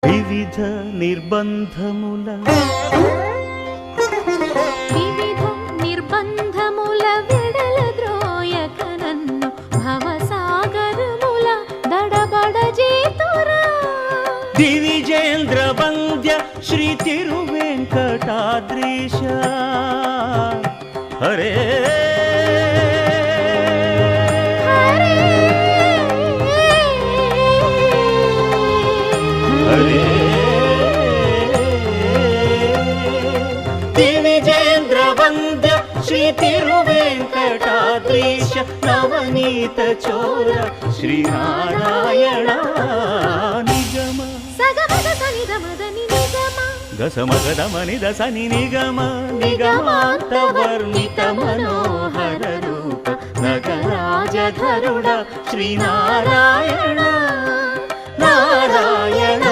వివిధ నిర్బంధముల విడల ద్రోయక నన్ను భవసాగరముల దడబడ చేతురా దివిజేంద్ర వంద్య శ్రీ తిరువెంకటాద్రీశ హరే హరే దివిజేంద్ర వంద్య శ్రీ తిరువెంకటాద్రీశ నవనీత చోర శ్రీనారాయణ నిగమ గసమగదమని దసని నిగమ నిగమాంత వర్ణిత మనోహర రూప నగరాజధరుడ శ్రీనారాయణ నారాయణ